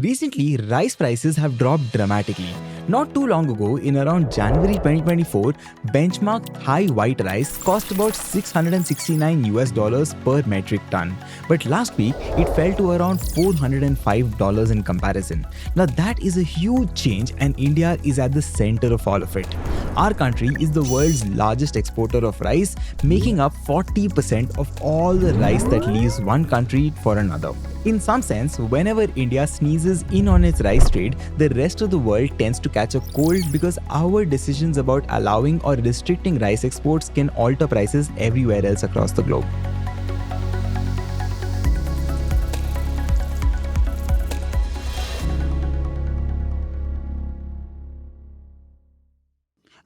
Recently, rice prices have dropped dramatically. Not too long ago, in around January 2024, benchmark Thai white rice cost about 669 US dollars per metric ton. But last week, it fell to around $405 in comparison. Now that is a huge change, and India is at the center of all of it. Our country is the world's largest exporter of rice, making up 40% of all the rice that leaves one country for another. In some sense, whenever India sneezes in on its rice trade, the rest of the world tends to catch a cold because our decisions about allowing or restricting rice exports can alter prices everywhere else across the globe.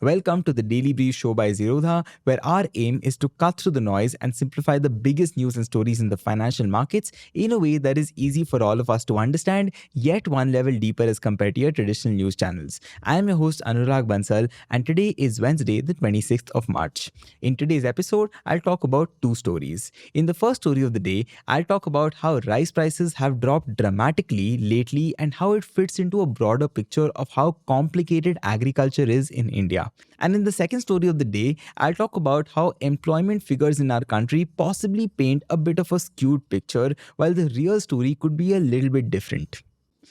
Welcome to the Daily Brief show by Zerodha, where our aim is to cut through the noise and simplify the biggest news and stories in the financial markets in a way that is easy for all of us to understand, yet one level deeper as compared to your traditional news channels. I am your host Anurag Bansal, and today is Wednesday, the 26th of March. In today's episode, I'll talk about two stories. In the first story of the day, I'll talk about how rice prices have dropped dramatically lately and how it fits into a broader picture of how complicated agriculture is in India. And in the second story of the day, I'll talk about how employment figures in our country possibly paint a bit of a skewed picture, while the real story could be a little bit different.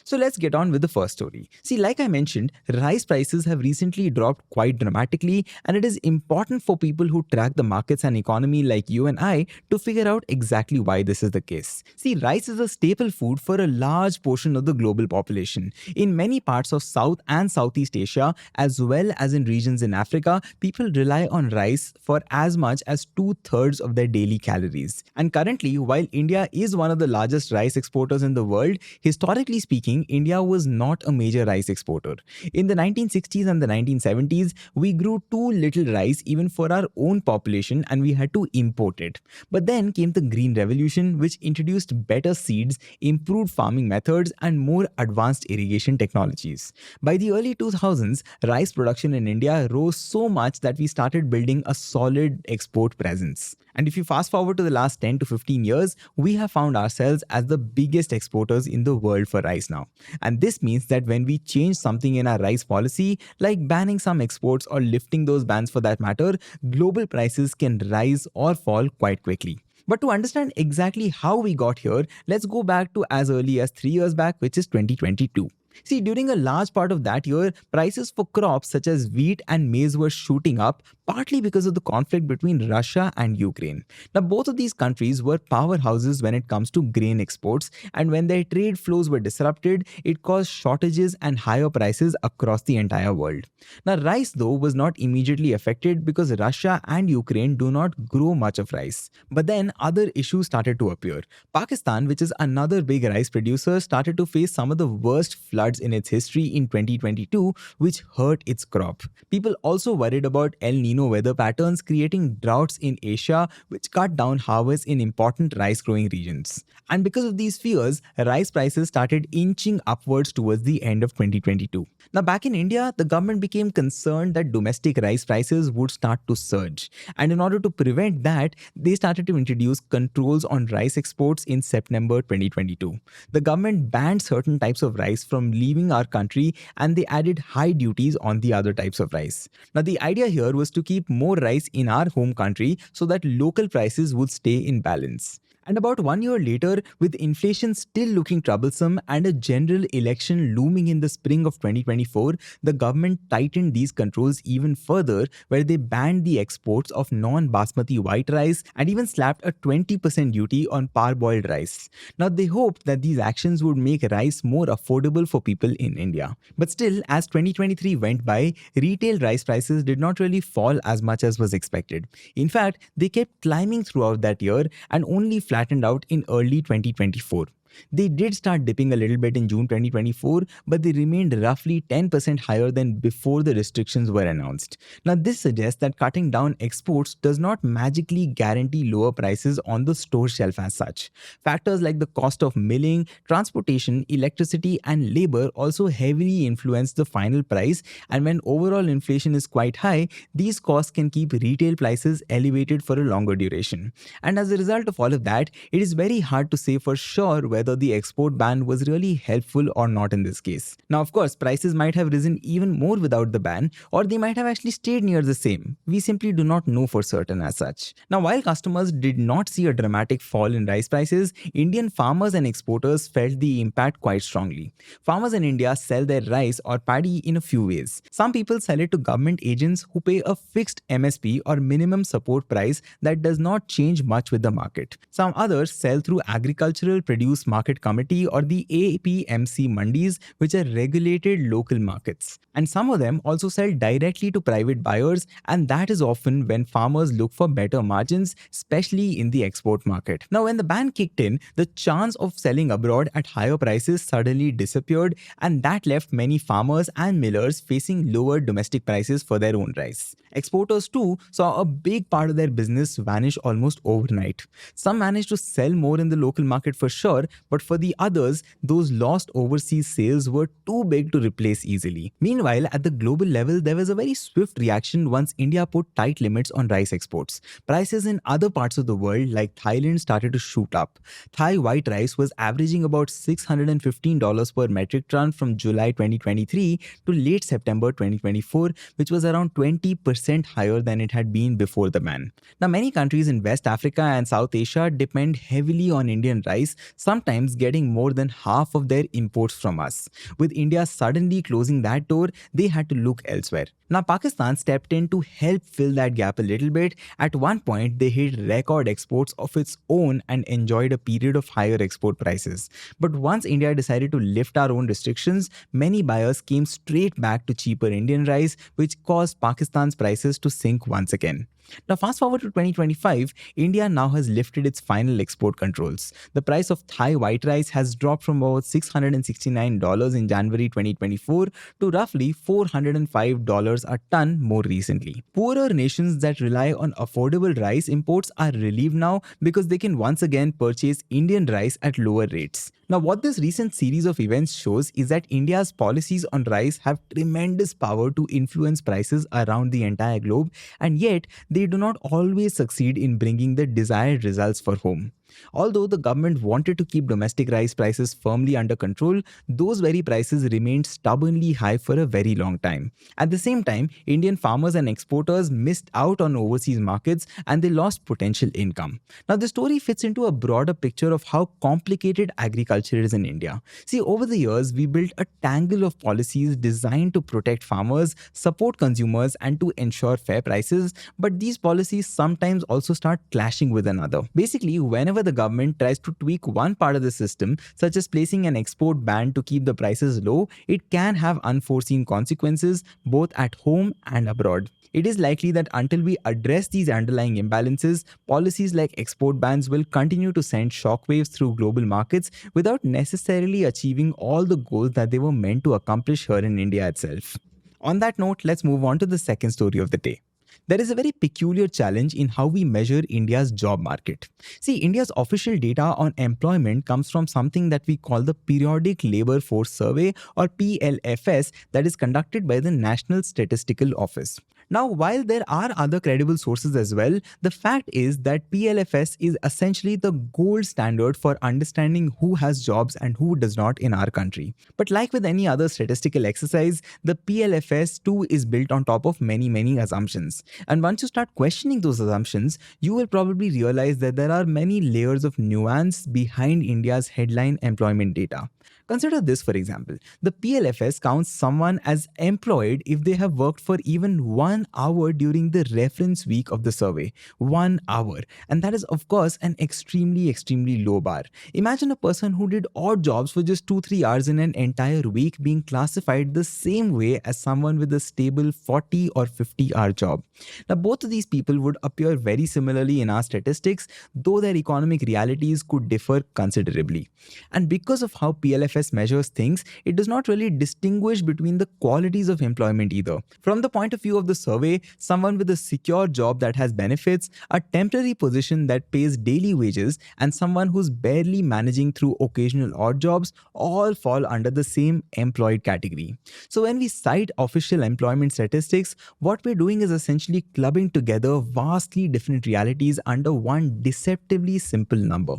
So let's get on with the first story. See, like I mentioned, rice prices have recently dropped quite dramatically, and it is important for people who track the markets and economy like you and I to figure out exactly why this is the case. See, rice is a staple food for a large portion of the global population. In many parts of South and Southeast Asia, as well as in regions in Africa, people rely on rice for as much as 2/3 of their daily calories. And currently, while India is one of the largest rice exporters in the world, historically speaking, India was not a major rice exporter. In the 1960s and the 1970s, we grew too little rice even for our own population, and we had to import it. But then came the Green Revolution, which introduced better seeds, improved farming methods, and more advanced irrigation technologies. By the early 2000s, rice production in India rose so much that we started building a solid export presence. And if you fast forward to the last 10 to 15 years, we have found ourselves as the biggest exporters in the world for rice now. And this means that when we change something in our rice policy, like banning some exports or lifting those bans for that matter, global prices can rise or fall quite quickly. But to understand exactly how we got here, let's go back to as early as 3 years back, which is 2022. See, during a large part of that year, prices for crops such as wheat and maize were shooting up, partly because of the conflict between Russia and Ukraine. Now, both of these countries were powerhouses when it comes to grain exports, and when their trade flows were disrupted, it caused shortages and higher prices across the entire world. Now, rice, though, was not immediately affected because Russia and Ukraine do not grow much of rice. But then other issues started to appear. Pakistan, which is another big rice producer, started to face some of the worst floods in its history in 2022, which hurt its crop. People also worried about El Nino weather patterns creating droughts in Asia, which cut down harvests in important rice growing regions. And because of these fears, rice prices started inching upwards towards the end of 2022. Now, back in India, the government became concerned that domestic rice prices would start to surge. And in order to prevent that, they started to introduce controls on rice exports in September 2022. The government banned certain types of rice from leaving our country, and they added high duties on the other types of rice. Now, the idea here was to keep more rice in our home country so that local prices would stay in balance. And about 1 year later, with inflation still looking troublesome and a general election looming in the spring of 2024, the government tightened these controls even further, where they banned the exports of non-basmati white rice and even slapped a 20% duty on parboiled rice. Now, they hoped that these actions would make rice more affordable for people in India. But still, as 2023 went by, retail rice prices did not really fall as much as was expected. In fact, they kept climbing throughout that year and only flattened out in early 2024. They did start dipping a little bit in June 2024, but they remained roughly 10% higher than before the restrictions were announced. Now, this suggests that cutting down exports does not magically guarantee lower prices on the store shelf as such. Factors like the cost of milling, transportation, electricity, and labor also heavily influence the final price, and when overall inflation is quite high, these costs can keep retail prices elevated for a longer duration. And as a result of all of that, it is very hard to say for sure whether whether the export ban was really helpful or not in this case. Now, of course, prices might have risen even more without the ban, or they might have actually stayed near the same. We simply do not know for certain as such. Now, while customers did not see a dramatic fall in rice prices, Indian farmers and exporters felt the impact quite strongly. Farmers in India sell their rice or paddy in a few ways. Some people sell it to government agents who pay a fixed MSP or minimum support price that does not change much with the market. Some others sell through Agricultural Produce Market Committee or the APMC mandis, which are regulated local markets. And some of them also sell directly to private buyers, and that is often when farmers look for better margins, especially in the export market. Now, when the ban kicked in, the chance of selling abroad at higher prices suddenly disappeared, and that left many farmers and millers facing lower domestic prices for their own rice. Exporters too saw a big part of their business vanish almost overnight. Some managed to sell more in the local market for sure, but for the others, those lost overseas sales were too big to replace easily. Meanwhile, at the global level, there was a very swift reaction once India put tight limits on rice exports. Prices in other parts of the world, like Thailand, started to shoot up. Thai white rice was averaging about $615 per metric ton from July 2023 to late September 2024, which was around 20% higher than it had been before the ban. Now, many countries in West Africa and South Asia depend heavily on Indian rice, sometimes getting more than half of their imports from us. With India suddenly closing that door, they had to look elsewhere. Now, Pakistan stepped in to help fill that gap a little bit. At one point, they hit record exports of its own and enjoyed a period of higher export prices. But once India decided to lift our own restrictions, many buyers came straight back to cheaper Indian rice, which caused Pakistan's prices to sink once again. Now, fast forward to 2025, India now has lifted its final export controls. The price of Thai white rice has dropped from about $669 in January 2024 to roughly $405 a ton more recently. Poorer nations that rely on affordable rice imports are relieved now because they can once again purchase Indian rice at lower rates. Now, what this recent series of events shows is that India's policies on rice have tremendous power to influence prices around the entire globe, and yet they do not always succeed in bringing the desired results for home. Although the government wanted to keep domestic rice prices firmly under control, those very prices remained stubbornly high for a very long time. At the same time, Indian farmers and exporters missed out on overseas markets and they lost potential income. Now, the story fits into a broader picture of how complicated agriculture is in India. See, over the years, we built a tangle of policies designed to protect farmers, support consumers, and to ensure fair prices, but these policies sometimes also start clashing with another. Basically, whenever the government tries to tweak one part of the system, such as placing an export ban to keep the prices low, it can have unforeseen consequences both at home and abroad. It is likely that until we address these underlying imbalances, policies like export bans will continue to send shockwaves through global markets without necessarily achieving all the goals that they were meant to accomplish here in India itself. On that note, let's move on to the second story of the day. There is a very peculiar challenge in how we measure India's job market. See, India's official data on employment comes from something that we call the Periodic Labour Force Survey, or PLFS, that is conducted by the National Statistical Office. Now, while there are other credible sources as well, the fact is that PLFS is essentially the gold standard for understanding who has jobs and who does not in our country. But like with any other statistical exercise, the PLFS too is built on top of many assumptions. And once you start questioning those assumptions, you will probably realize that there are many layers of nuance behind India's headline employment data. Consider this, for example. The PLFS counts someone as employed if they have worked for even 1 hour during the reference week of the survey. 1 hour. And that is, of course, an extremely low bar. Imagine a person who did odd jobs for just 2-3 hours in an entire week being classified the same way as someone with a stable 40 or 50-hour job. Now, both of these people would appear very similarly in our statistics, though their economic realities could differ considerably. And because of how PLFS measures things, it does not really distinguish between the qualities of employment either. From the point of view of the survey, someone with a secure job that has benefits, a temporary position that pays daily wages, and someone who's barely managing through occasional odd jobs all fall under the same employed category. So when we cite official employment statistics, what we're doing is essentially clubbing together vastly different realities under one deceptively simple number.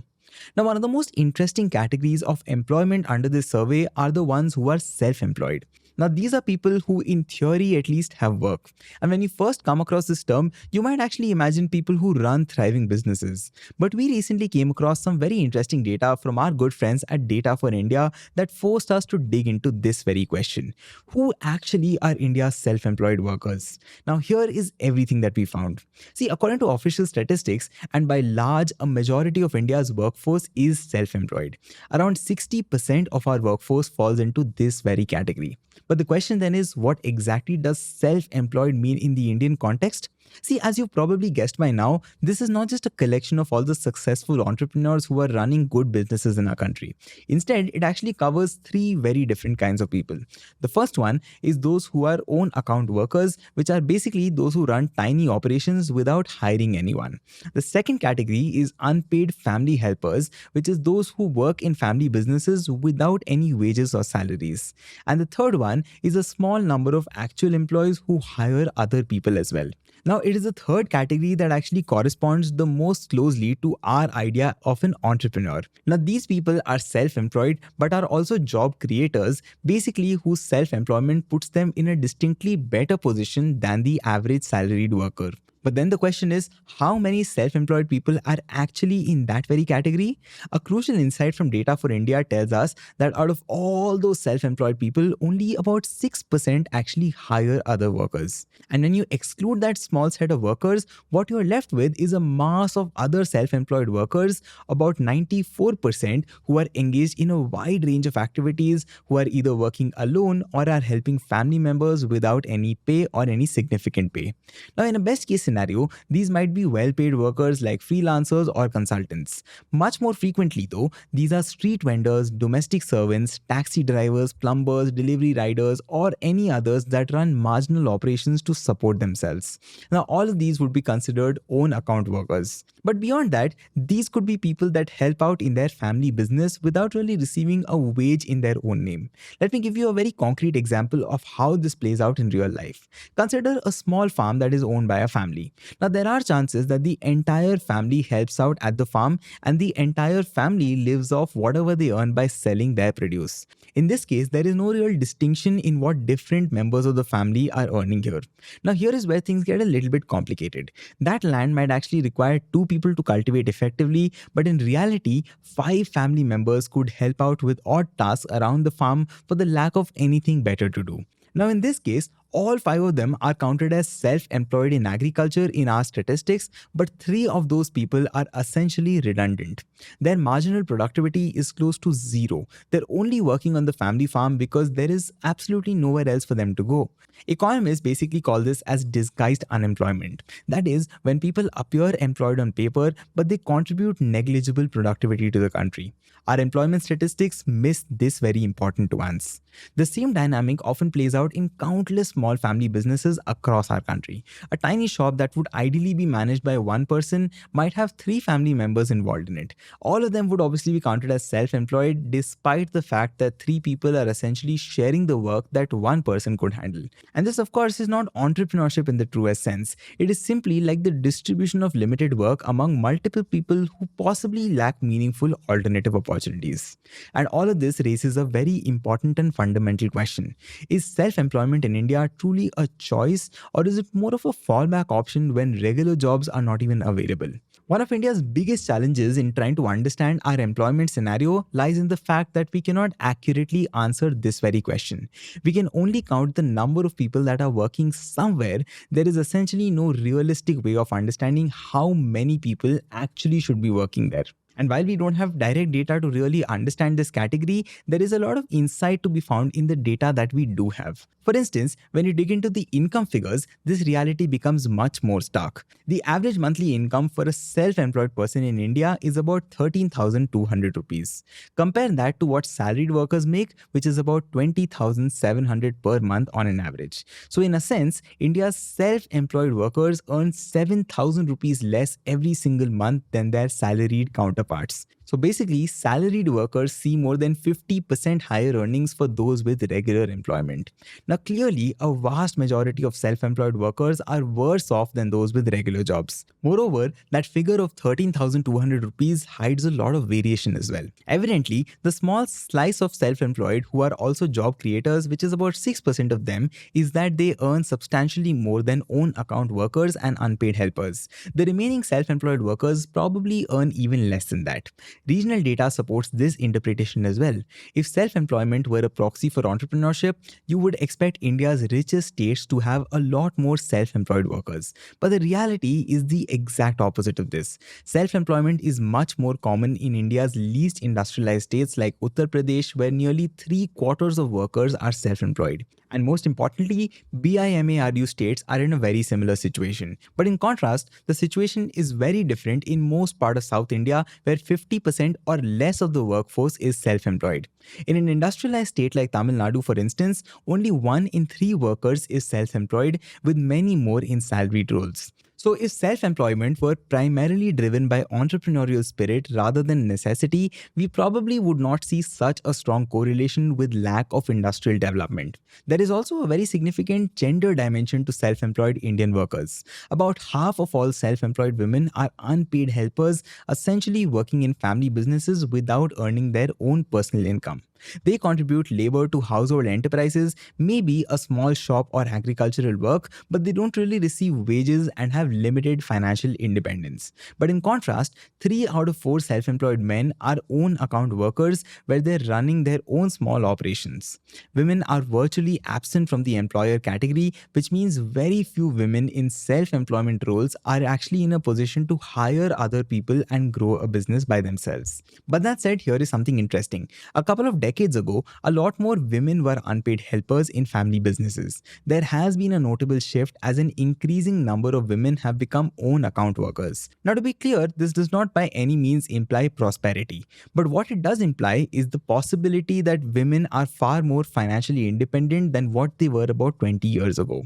Now, one of the most interesting categories of employment under this survey are the ones who are self-employed. Now, these are people who, in theory at least, have work. And when you first come across this term, you might actually imagine people who run thriving businesses. But we recently came across some very interesting data from our good friends at Data for India that forced us to dig into this very question. Who actually are India's self-employed workers? Now, here is everything that we found. See, according to official statistics, and by large, a majority of India's workforce is self-employed. Around 60% of our workforce falls into this very category. But the question then is, what exactly does self-employed mean in the Indian context? See, as you've probably guessed by now, this is not just a collection of all the successful entrepreneurs who are running good businesses in our country. Instead, it actually covers three very different kinds of people. The first one is those who are own account workers, which are basically those who run tiny operations without hiring anyone. The second category is unpaid family helpers, which is those who work in family businesses without any wages or salaries. And the third one is a small number of actual employees who hire other people as well. Now, it is the third category that actually corresponds the most closely to our idea of an entrepreneur. Now, these people are self-employed but are also job creators, basically whose self-employment puts them in a distinctly better position than the average salaried worker. But then the question is, how many self-employed people are actually in that very category? A crucial insight from Data for India tells us that out of all those self-employed people, only about 6% actually hire other workers. And when you exclude that small set of workers, what you're left with is a mass of other self-employed workers, about 94%, who are engaged in a wide range of activities, who are either working alone or are helping family members without any pay or any significant pay. Now, in a best case scenario, these might be well-paid workers like freelancers or consultants. Much more frequently though, these are street vendors, domestic servants, taxi drivers, plumbers, delivery riders, or any others that run marginal operations to support themselves. Now, all of these would be considered own account workers. But beyond that, these could be people that help out in their family business without really receiving a wage in their own name. Let me give you a very concrete example of how this plays out in real life. Consider a small farm that is owned by a family. Now, there are chances that the entire family helps out at the farm and the entire family lives off whatever they earn by selling their produce. In this case, there is no real distinction in what different members of the family are earning here. Now, here is where things get a little bit complicated. That land might actually require two people to cultivate effectively, but in reality, five family members could help out with odd tasks around the farm for the lack of anything better to do. Now, in this case, all five of them are counted as self-employed in agriculture in our statistics, but three of those people are essentially redundant. Their marginal productivity is close to zero. They're only working on the family farm because there is absolutely nowhere else for them to go. Economists basically call this as disguised unemployment. That is, when people appear employed on paper, but they contribute negligible productivity to the country. Our employment statistics miss this very important nuance. The same dynamic often plays out in countless small family businesses across our country. A tiny shop that would ideally be managed by one person might have three family members involved in it. All of them would obviously be counted as self-employed, despite the fact that three people are essentially sharing the work that one person could handle. And this, of course, is not entrepreneurship in the truest sense. It is simply like the distribution of limited work among multiple people who possibly lack meaningful alternative opportunities. And all of this raises a very important and fundamental question. Is self-employment in India truly a choice, or is it more of a fallback option when regular jobs are not even available? One of India's biggest challenges in trying to understand our employment scenario lies in the fact that we cannot accurately answer this very question. We can only count the number of people that are working somewhere. There is essentially no realistic way of understanding how many people actually should be working there. And while we don't have direct data to really understand this category, there is a lot of insight to be found in the data that we do have. For instance, when you dig into the income figures, this reality becomes much more stark. The average monthly income for a self-employed person in India is about 13,200 rupees. Compare that to what salaried workers make, which is about 20,700 per month on an average. So in a sense, India's self-employed workers earn 7,000 rupees less every single month than their salaried counterparts. So basically, salaried workers see more than 50% higher earnings for those with regular employment. Now, clearly, a vast majority of self-employed workers are worse off than those with regular jobs. Moreover, that figure of 13,200 rupees hides a lot of variation as well. Evidently, the small slice of self-employed who are also job creators, which is about 6% of them, is that they earn substantially more than own account workers and unpaid helpers. The remaining self-employed workers probably earn even less than that. Regional data supports this interpretation as well. If self-employment were a proxy for entrepreneurship, you would expect India's richest states to have a lot more self-employed workers. But the reality is the exact opposite of this. Self-employment is much more common in India's least industrialized states like Uttar Pradesh, where nearly 3/4 of workers are self-employed. And most importantly, BIMARU states are in a very similar situation. But in contrast, the situation is very different in most parts of South India, where 50% or less of the workforce is self-employed. In an industrialized state like Tamil Nadu, for instance, only 1 in 3 workers is self-employed, with many more in salaried roles. So, if self employment were primarily driven by entrepreneurial spirit rather than necessity, we probably would not see such a strong correlation with lack of industrial development. There is also a very significant gender dimension to self employed Indian workers. About half of all self employed women are unpaid helpers, essentially working in family businesses without earning their own personal income. They contribute labor to household enterprises, maybe a small shop or agricultural work, but they don't really receive wages and have limited financial independence. But in contrast, 3 out of 4 self-employed men are own account workers where they're running their own small operations. Women are virtually absent from the employer category, which means very few women in self-employment roles are actually in a position to hire other people and grow a business by themselves. But that said, here is something interesting. A couple of decades ago, a lot more women were unpaid helpers in family businesses. There has been a notable shift as an increasing number of women have become own account workers. Now, to be clear, this does not by any means imply prosperity. But what it does imply is the possibility that women are far more financially independent than what they were about 20 years ago.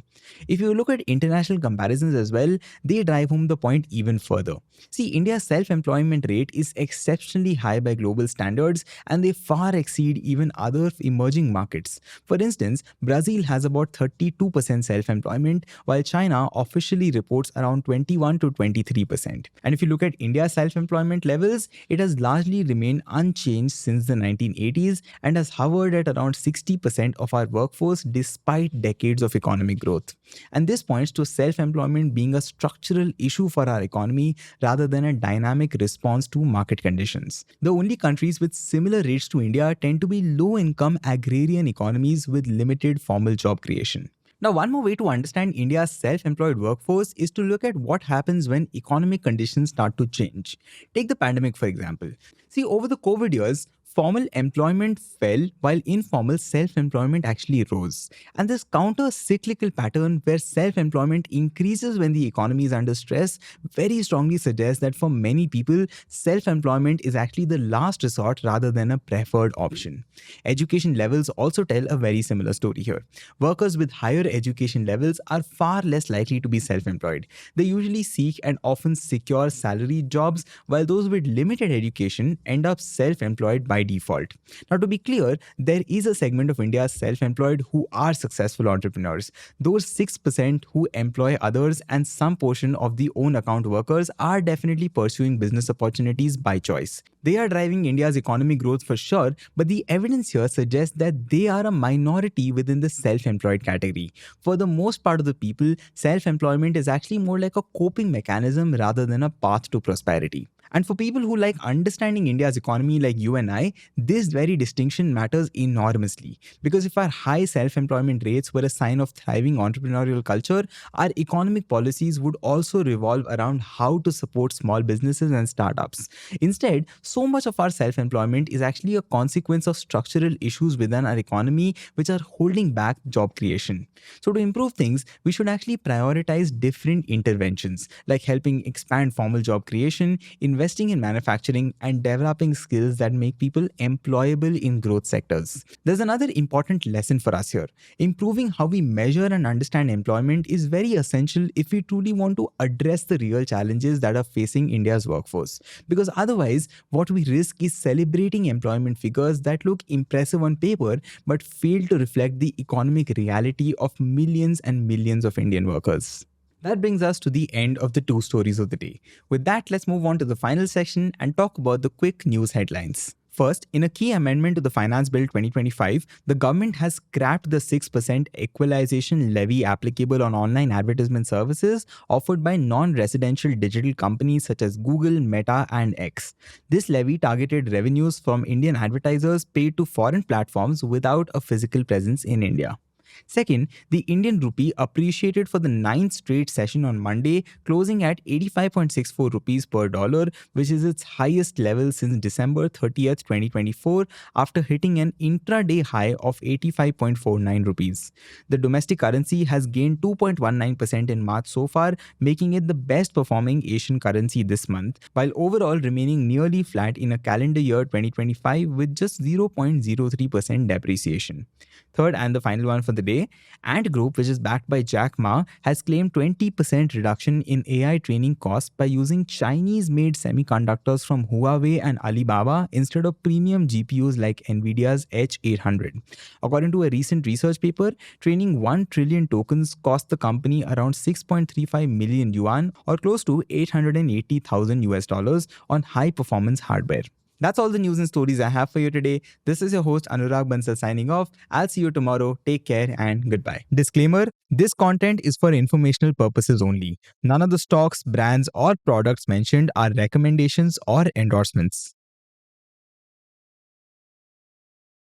If you look at international comparisons as well, they drive home the point even further. See, India's self-employment rate is exceptionally high by global standards, and they far exceed even other emerging markets. For instance, Brazil has about 32% self-employment, while China officially reports around 21 to 23%. And if you look at India's self-employment levels, it has largely remained unchanged since the 1980s and has hovered at around 60% of our workforce despite decades of economic growth. And this points to self-employment being a structural issue for our economy rather than a dynamic response to market conditions. The only countries with similar rates to India tend to be low-income agrarian economies with limited formal job creation. Now, one more way to understand India's self-employed workforce is to look at what happens when economic conditions start to change. Take the pandemic, for example. See, over the COVID years, formal employment fell while informal self-employment actually rose. And this counter-cyclical pattern where self-employment increases when the economy is under stress very strongly suggests that for many people, self-employment is actually the last resort rather than a preferred option. Education levels also tell a very similar story here. Workers with higher education levels are far less likely to be self-employed. They usually seek and often secure salaried jobs, while those with limited education end up self-employed by default. Now, to be clear, there is a segment of India's self-employed who are successful entrepreneurs. Those 6% who employ others and some portion of the own account workers are definitely pursuing business opportunities by choice. They are driving India's economic growth for sure, but the evidence here suggests that they are a minority within the self-employed category. For the most part of the people, self-employment is actually more like a coping mechanism rather than a path to prosperity. And for people who like understanding India's economy like you and I, this very distinction matters enormously. Because if our high self-employment rates were a sign of thriving entrepreneurial culture, our economic policies would also revolve around how to support small businesses and startups. Instead, so much of our self-employment is actually a consequence of structural issues within our economy which are holding back job creation. So to improve things, we should actually prioritize different interventions like helping expand formal job creation, invest investing in manufacturing, and developing skills that make people employable in growth sectors. There's another important lesson for us here. Improving how we measure and understand employment is very essential if we truly want to address the real challenges that are facing India's workforce. Because otherwise, what we risk is celebrating employment figures that look impressive on paper but fail to reflect the economic reality of millions and millions of Indian workers. That brings us to the end of the two stories of the day. With that, let's move on to the final section and talk about the quick news headlines. First, in a key amendment to the Finance Bill 2025, the government has scrapped the 6% equalization levy applicable on online advertisement services offered by non-residential digital companies such as Google, Meta, and X. This levy targeted revenues from Indian advertisers paid to foreign platforms without a physical presence in India. Second, the Indian rupee appreciated for the ninth straight session on Monday, closing at 85.64 rupees per dollar, which is its highest level since December 30th, 2024, after hitting an intraday high of 85.49 rupees. The domestic currency has gained 2.19% in March so far, making it the best performing Asian currency this month, while overall remaining nearly flat in a calendar year 2025 with just 0.03% depreciation. Third and the final one for the day, Ant Group, which is backed by Jack Ma, has claimed 20% reduction in AI training costs by using Chinese-made semiconductors from Huawei and Alibaba instead of premium GPUs like Nvidia's H800. According to a recent research paper, training 1 trillion tokens cost the company around 6.35 million yuan or close to 880,000 US dollars on high-performance hardware. That's all the news and stories I have for you today. This is your host Anurag Bansal signing off. I'll see you tomorrow. Take care and goodbye. Disclaimer: this content is for informational purposes only. None of the stocks, brands, or products mentioned are recommendations or endorsements.